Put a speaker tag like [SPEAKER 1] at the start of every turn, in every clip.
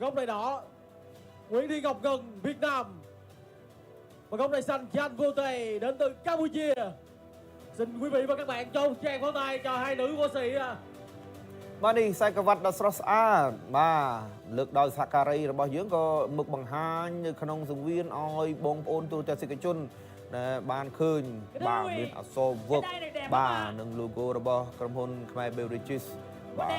[SPEAKER 1] góc này đỏ Nguyễn Thị Ngọc Ngân Việt Nam và góc này xanh Jan Vô Tề đến từ Campuchia. Xin quý vị và các bạn cho một tràng pháo tay cho hai nữ võ sĩ.
[SPEAKER 2] បាទនេះខ្សែក្រវ៉ាត់ដ៏ស្រស់ស្អាតបាទលើកដោយសហការីរបស់យើងក៏មុខបង្ហាញនៅក្នុងសង្វៀនឲ្យបងប្អូនទូទៅសិទ្ធិជនដែលបានឃើញបាទមានអក្សរ work បាទនឹង logo របស់ក្រុមហ៊ុនខ្មែរ Beverages បាទ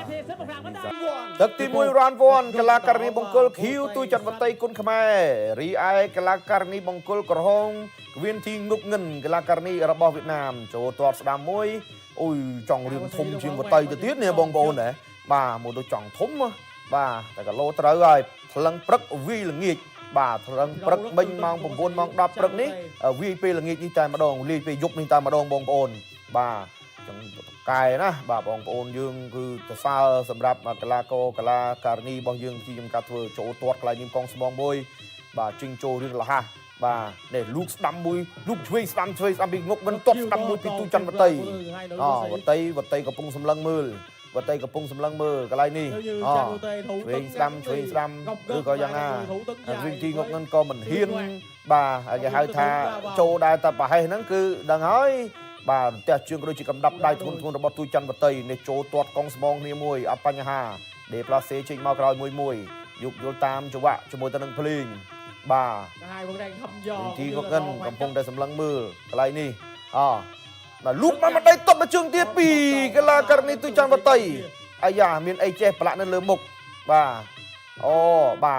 [SPEAKER 2] ទឹកទី1 Run One កីឡាករនីបង្គោលខៀវទូច័ន្ទវតីគុណខ្មែររីឯកីឡាករនីបង្គោលក្រហមគវៀនធីងុកងិនកីឡាករនីរបស់វៀតណាមចូលទាត់ស្ដាំមួយអូយចង់រៀងធំជាងវតីទៅទៀតនេះបងប្អូនណាបាទមកទៅចង់ធំបាទតែគីឡូត្រូវហើយថ្លឹងព្រឹកវាយល្ងាចបាទថ្លឹងព្រឹកមិញម៉ោង9ម៉ោង10ព្រឹកនេះវាយពេលល្ងាចនេះតែម្ដងលាយពេលយប់នេះតែម្ដងបងប្អូនបាទចឹងកែណាបាទបងប្អូនយើងគឺសរសើរសម្រាប់កីឡាករកីឡាការិនីរបស់យើងជាខ្ញុំកាត់ធ្វើចូលទាត់ខ្លាយនាមកងស្មងមួយបាទជិញចូលរឿងលះបាទនេះលូកស្ដាំមួយលូកឆ្វេងស្ដាំពីងុកមិនទាត់ស្ដាំមួយពីទូច័ន្ទវតីវតីកំពុងសម្លឹងមើលវតីកំពុងសម្លឹងមើលកន្លែងនេះឆ្វេងស្ដាំឬក៏យ៉ាងណាវិញទីងុកនឹងក៏មិនហ៊ានបាទគេហៅថាចូលដែរតែប្រហែសហ្នឹងគឺដឹងហើយបាទផ្ទះជើងក៏ដូចជាកំដាប់ដៃធ្ងន់របស់ទូច័ន្ទវតីនេះចូលទាត់កងស្មងគ្នាមួយអត់បញ្ហាដេផ្លាសេចេញមកក្រោយមួយយល់តាមចង្វាក់ជាមួយទៅនឹងភ្លេងបាទ
[SPEAKER 1] hai vẫn đang thăm dò
[SPEAKER 2] ទីងុកងិនកំពុងតែសម្លឹងមើលកន្លែងនេះបាទលូកមកដៃតបជើងទៀតពីកីឡាករនីទូច័ន្ទវតីអាយ៉ាមានអីចេះប្រឡាក់នៅលើមុខបាទអូបា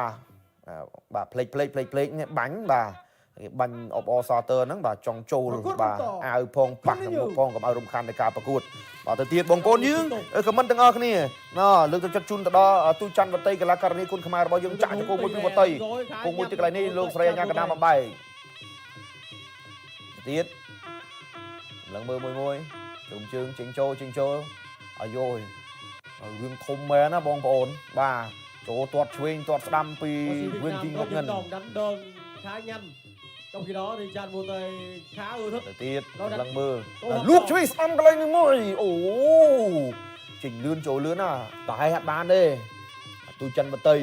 [SPEAKER 2] ទផ្លេចនេះបាញ់បាទបាញ់អបអសតើហ្នឹងបាទចង់ចូលបាទអាវផងប៉ះនឹងមុខផងកុំឲ្យរំខាននៃការប្រកួតបាទទៅទៀតបងប្អូនយើងខមមិនទាំងអស់គ្នាលើកទឹកចិត្តជូនទៅដល់ទូច័ន្ទវតីកីឡាករនីគុណខ្មែររបស់យើងចាក់ជង្គង់មួយពីវតីគង់មួយទីកន្លែងនេះលោកស្រីអាញាកណ្ដាលបំបែកទៀតឡើងមើលមួយជុំជើងចេញចូលអាយយរឿងធំមែនណាបងប្អូនបាទចូលទាត់ឆ្វេងទាត់ស្ដាំពីវិញទីងុកងិន
[SPEAKER 1] khá nhanh trong khi đó thì Jan Vô Tề khá ưa thích
[SPEAKER 2] ទៀតឡើងមើលលូកឆ្វេងស្ដាំកន្លែងនេះមួយអូចេញលឿនចូលលឿនណាតែហត់បានទេទូច័ន្ទវតី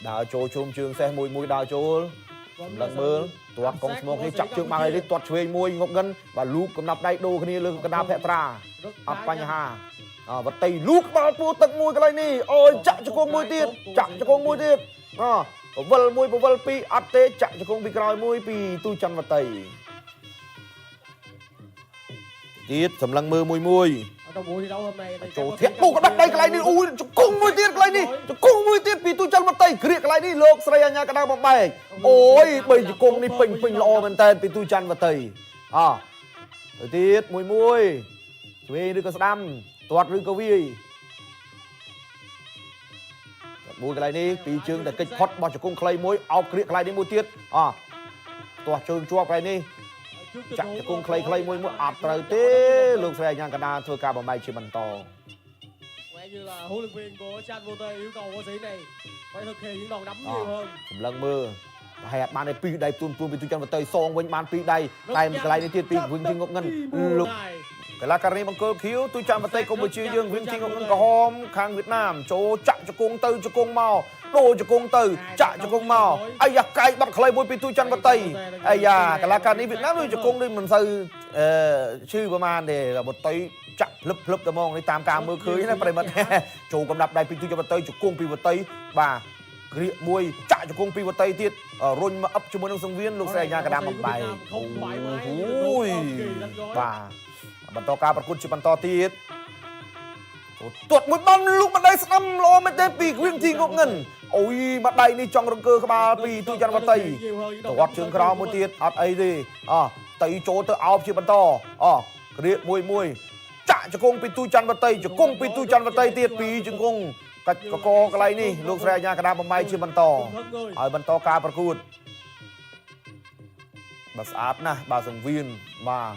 [SPEAKER 2] ដើរចូលជុំជើងសេះមួយដើរចូលឡើងមើលទាត់កងស្មោកនេះចាប់ជើងមកនេះទាត់ឆ្វេងមួយងុកងិនបាទលូកកំណាប់ដៃដូរគ្នាលើកណ្ដាលភក្ត្រាអត់បញ្ហាវតីលូកក្បាលពួរទឹកមួយកន្លែងនេះអូយចាក់ជង្គង់មួយទៀតបវលមួយបវលពីរអត់ទេចាក់ជង្គង់ពីក្រោយមួយពីទូច័ន្ទវតីទៀតសម្លឹងមើលមួយចូលធាក់ពុកក៏ដាក់ដៃកន្លែងនេះអូយជង្គង់មួយទៀតកន្លែងនេះជង្គង់មួយទៀតពីទូច័ន្ទវតីក្រៀកកន្លែងនេះលោកស្រីអាញាកណ្ដាលបំបែកអូយបីជង្គង់នេះពេញល្អមែនតើពីទូច័ន្ទវតីទៅទៀតមួយឆ្វេងឬក៏ស្ដាំទាត់ឬក៏វាយមួយកន្លែងនេះពីជើងតែកិច្ចផុតបោះជង្គង់ខ្លីមួយអោបក្រៀកកន្លែងនេះមួយទៀតទាស់ជើងជាប់កន្លែងនេះចាក់ជង្គង់ខ្លីមួយអត់ត្រូវទេលោកស្រីអាញាកណ្ដាលធ្វើការបំបែកជាបន្ត
[SPEAKER 1] như là huấn luyện viên của Jan Vô Tề yêu cầu võ sĩ này phải thực hiện những đòn đấm nhiều hơn
[SPEAKER 2] សម្លឹងមើលតែហេតុបានតែពីដៃទួនពីទូច័ន្ទវតីសងវិញបានពីដៃតែកន្លែងនេះទៀតពីវិញទីងុកងិនលោកកីឡាករនីបង្គោលខៀវទូច័ន្ទវតីកម្ពុជាយើងវិញទីងុកងិនក្រហមខាងវៀតណាមចូលចាក់ជង្គង់ទៅជង្គង់មកដូរជង្គង់ទៅចាក់ជង្គង់មកអាយ៉ាកាយបាត់ខ្លីមួយពីទូច័ន្ទវតីអាយ៉ាកីឡាករនីវៀតណាមជង្គង់នេះមិនសូវឈឺប្រហែលទេវតីចាក់ភ្លឹបតែហ្មងនេះតាមការមើលឃើញណាប្រិមិត្តចូលកំណាប់ដៃពីទូច័ន្ទវតីជង្គង់ពីវតីបាទក្រៀកមួយចាក់ជង្គង់ពីវតីទៀតរុញមកអឹបជាមួយនឹងសង្វៀនលោកស្រីអាញាកណ្ដាលបំបែកអូយបាទបន្តការប្រកួតជាបន្តទៀតទាត់មួយបំលូកម្ដាយស្ដាំល្អមែនទេពីវិញទីងុកងិនអូយម្ដាយនេះចង់រង្គើក្បាលពីទូច័ន្ទវតីទាត់ជើងក្រោមមួយទៀតអត់អីទេតៃចូលទៅអោបជាបន្តក្រៀកមួយចាក់ជង្គង់ពីទូច័ន្ទវតីជង្គង់ពីទូច័ន្ទវតីទៀតពីជង្គង់កាច់កកកន្លែងនេះលោកស្រីអាញាកណ្ដាលបំបែកជាបន្តហើយបន្តការប្រកួតបាទស្អាតណាស់បាទសង្វៀនបាទ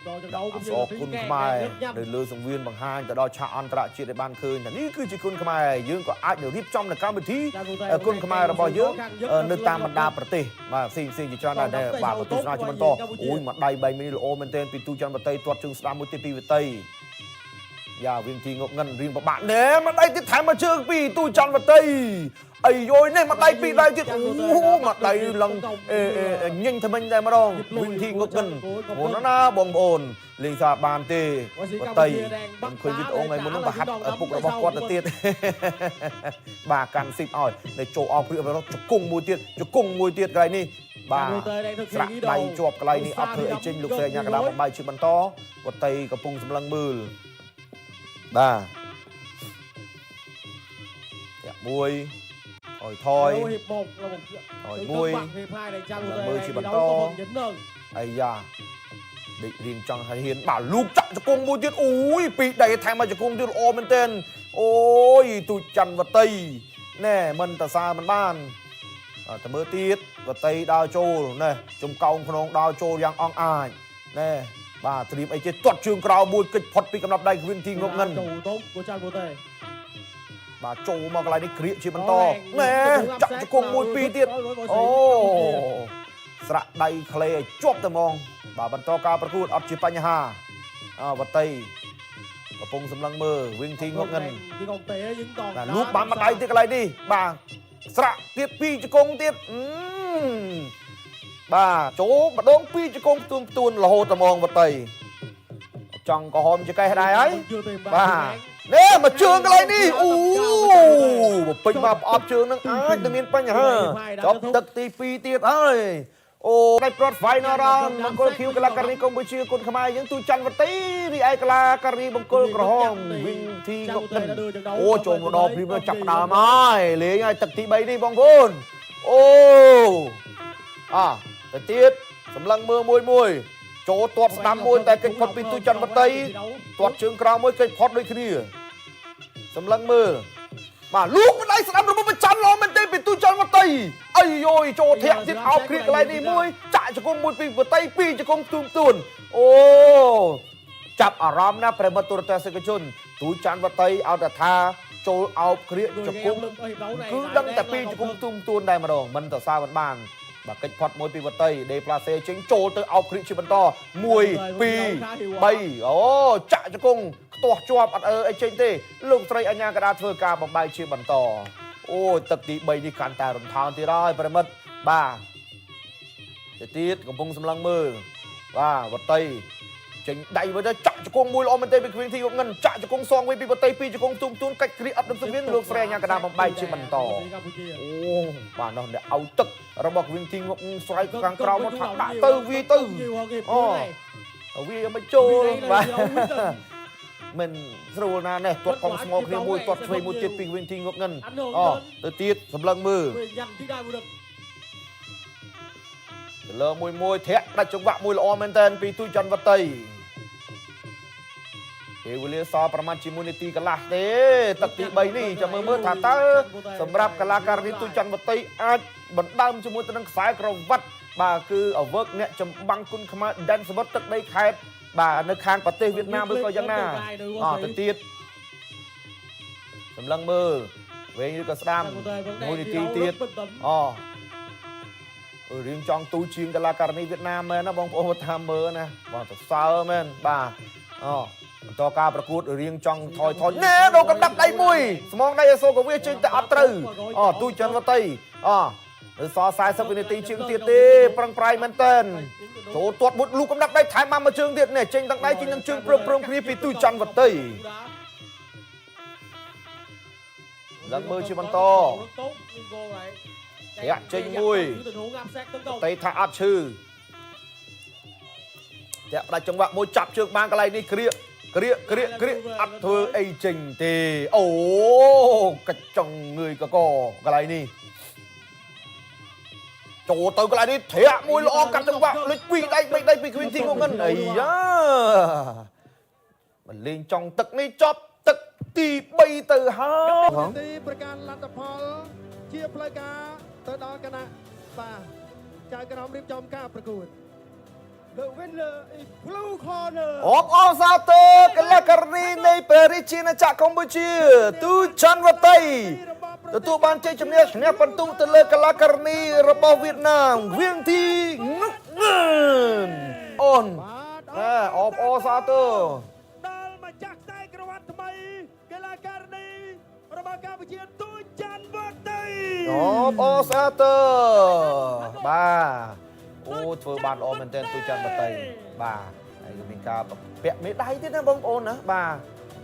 [SPEAKER 2] អរគុណខ្មែរនៅលើសង្វៀនបង្ហាញទៅដល់ឆាកអន្តរជាតិឲ្យបានឃើញថានេះគឺជាគុណខ្មែរយើងក៏អាចរៀបចំនៅកម្មវិធីគុណខ្មែររបស់យើងនៅតាមបណ្ដាប្រទេសបាទផ្សេងជាច្រើនដែរបាទទស្សនាជាបន្តអូយមួយដៃបែកមីនេះល្អមែនទែនពីទូច័ន្ទវតីទាត់ជើងស្ដាំមួយទៀតពីវតី យ៉ាវិញទីងប់ងិនរៀងប្របាក់ណែមកដៃទៀតថែមមកជើងពីទូច័ន្ទវតីអីយយនេះមកដៃពីដៃទៀតអូមកដៃឡើងញញថ្មិញតែម្ដងវិញទីងប់ងិនមុនណាបងប្អូនលេងសាបានទេវតីខ្ញុំឃើញវីដេអូថ្ងៃមុនហ្នឹងប្រហាត់ពុករបស់គាត់ទៅទៀតបាទកាន់ស៊ីបឲ្យនៅចូលអោព្រៀបរត់ជង្គង់មួយទៀតជង្គង់មួយទៀតកន្លែងនេះបាទស្រាក់ដៃជាប់កន្លែងនេះអត់ធ្វើអីចេញលោកស្រីញ៉ាកដាបំបាយជិះបន្តវតីកំពុងសម្លឹងមើលបាទតាក់មួយថយថយមួយមើលជាបន្តអាយ៉ាដេករៀងចង់ឲ្យហ៊ានបាទលូកចាក់ជង្គង់មួយទៀតអូយពីដៃថែមមកជង្គង់ទៀតល្អមែនទែនអូយទូច័ន្ទវតីណែមិនតសើមិនបានតែមើលទៀតវតីដើរចូលណែចំកោងខ្នងដើរចូលយ៉ាងអង់អាចណែបាទត្រៀមអីទៀតទាត់ជើងក្រៅមួយកិច្ចផុតពីកំណប់ដៃវិញទីងប់ងិនបាទចូលមកកន្លែងនេះក្រៀកជាបន្តណែចាក់ជង្គង់មួយពីរទៀតអូស្រាក់ដៃក្លេឲ្យជាប់តែហ្មងបាទបន្តការប្រកួតអត់ជាបញ្ហាវតីកំពុងសម្លឹងមើលវិញទីងប់ងិនបាទលូកបានមកដៃទៀតកន្លែងនេះបាទស្រាក់ទៀតពីរជង្គង់ទៀតបាទចូលម្ដងពីរជង្គង់ផ្ទួនរហូតតែហ្មងវតីចង់ក្រហមចកេះដែរហើយបាទនេះមកជើងកន្លែងនេះអូពេញមកប្រអប់ជើងនឹងអាចនឹងមានបញ្ហាចប់ទឹកទី2ទៀតហើយអូដៃប្រត់ final round បង្គោលឃីវកីឡាការីកម្ពុជាគុនខ្មែរយើងទូច័ន្ទវតីរីឯកីឡាការីបង្គោលក្រហមវិញទីងប់ងិនអូចូលមកដល់ព្រីមចាប់ដើមហើយលេងហើយទឹកទី3នេះបងប្អូនអូទៅទៀតសម្លឹងមើលមួយចូលទាត់ស្ដាំមួយតែកិច្ចផុតពីទូច័ន្ទវតីទាត់ជើងក្រៅមួយកិច្ចផុតដូចគ្នាសម្លឹងមើលបាទលូកមិនដៃស្ដាំរបស់ប្រចាំល្អមែនទេពីទូច័ន្ទវតីអីយយចូលធាក់ទៀតអោបគ្រាកកន្លែងនេះមួយចាក់ជង្គង់មួយពីវតីពីរជង្គង់ទួនអូចាប់អារម្មណ៍ណាប្រិមត្តទូរទស្សនិកជនទូច័ន្ទវតីឲ្យតែថាចូលអោបគ្រាកជង្គង់គឺដឹងតែពីរជង្គង់ទួនដែរម្ដងមិនទៅសើមិនបានបាទកិច្ចផុតមួយពីវតីដេផ្លាសេចេញចូលទៅអោបគ្រាកជាបន្ត1 2 3អូចាក់ជង្គង់ខ្ទាស់ជាប់អត់អីចេញទេលោកស្រីអញ្ញាកដាធ្វើការបំបាយជាបន្តអូទឹកទី3នេះកាន់តែរំថោនទៀតហើយប្រិមិត្តបាទទៅទៀតកំពុងសម្លឹងមើលបាទវតីចេញដៃទៅចាក់ជង្គង់មួយល្អមែនទេពីគ្រឿងទីងប់ងិនចាក់ជង្គង់សងវិញពីវតីពីរជង្គង់ទួនកាច់គ្រាកអត់ដឹងស្មានលោកស្រីអញ្ញាកដាបំបាយជាបន្តអូបាទនោះអ្នកឲ្យទឹករបស់គ្រឿងទីងប់ស្រ័យខាងក្រោមមកថាដាក់ទៅវាទៅអូវាមិនចូលបាទមិនស្រួលណានេះទាត់កងស្មោគ្នាមួយទាត់ឆ្វេងមួយទៀតពីវិញទីងប់ងិនទៅទៀតសម្លឹងមើលលើមួយធាក់ដាច់ចង្វាក់មួយល្អមែនតើពីទូច័ន្ទវតីពេលវេលាសល់ប្រមាណជា1នាទីកន្លះទេទឹកទី3នេះចាំមើលថាតើសម្រាប់កីឡាការីទូច័ន្ទវតីអាចបណ្ដើមជាមួយទៅនឹងខ្សែក្រវ៉ាត់បាទគឺអវឹកអ្នកចម្បាំងគុនខ្មែរដែនសមុទ្រទឹកដីខេត្តបាទនៅខាងប្រទេសវៀតណាមឬក៏យ៉ាងណាទៅទៀតសម្លឹងមើលវែងឬក៏ស្ដាំ1នាទីទៀតរៀងចង់ទូជាងកីឡាការិនីវៀតណាមមែនណាបងប្អូនថាមើលណាបងទៅសើមែនបាទបន្តការប្រកួតរៀងចង់ថយណែដូរកំដាប់ដៃមួយស្មងដៃអសូកវាចេញតែអត់ត្រូវទូច័ន្ទវតីនៅសល់40វិនាទីជាងទៀតទេប្រឹងប្រែងមែនតើចូលទាត់មុតលូកកំដាប់ដៃថែមមកជើងទៀតនេះចេញទាំងដៃចេញទាំងជើងព្រមគ្នាពីទូច័ន្ទវតីឡើងមើលជាបន្តធាក់ចេញមួយតែថាអត់ឈឺធាក់ដាច់ចង្វាក់មួយចាប់ជើងបានកន្លែងនេះគ្រាកអត់ធ្វើអីចេញទេអូកាច់ចង់ងើយកកកន្លែងនេះចូលទៅកន្លែងនេះធាក់មួយល្អកាត់ចង្វាក់លេចពីដៃ3ដៃពីគ្រឿងទីងប់ងិនអីយ៉ាមិនលេងចង់ទឹកនេះចប់ទឹកទី3ទៅហើយ
[SPEAKER 3] ទីប្រកាសលទ្ធផលជាផ្លូវការទៅដល់គណៈបាទចៅក្រមរៀបចំការប្រកួត
[SPEAKER 1] The winner is Blue Corner
[SPEAKER 2] អបអរសាទរកីឡាការីនៃព្រះរាជាណាចក្រកម្ពុជាទូច័ន្ទវតីទទួលបានជ័យជំនះឈ្នះបន្ទុកទៅលើកីឡាការីនីរបស់វៀតណាមវៀងទីងឹកងឿនអូនអបអរសាទរ
[SPEAKER 3] ដល់មកចាក់ខ្សែក្រវ៉ាត់
[SPEAKER 2] បអូស្អាតើបាទអូធ្វើបានល្អមែនទែនទូច័ន្ទបតីបាទហើយក៏មានការពាក់មេដៃទៀតណាបងប្អូនណាបាទ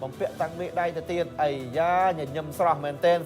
[SPEAKER 2] បំពាក់តាំងមេដៃទៅទៀតអីយ៉ាញញឹមស្រស់មែនទែន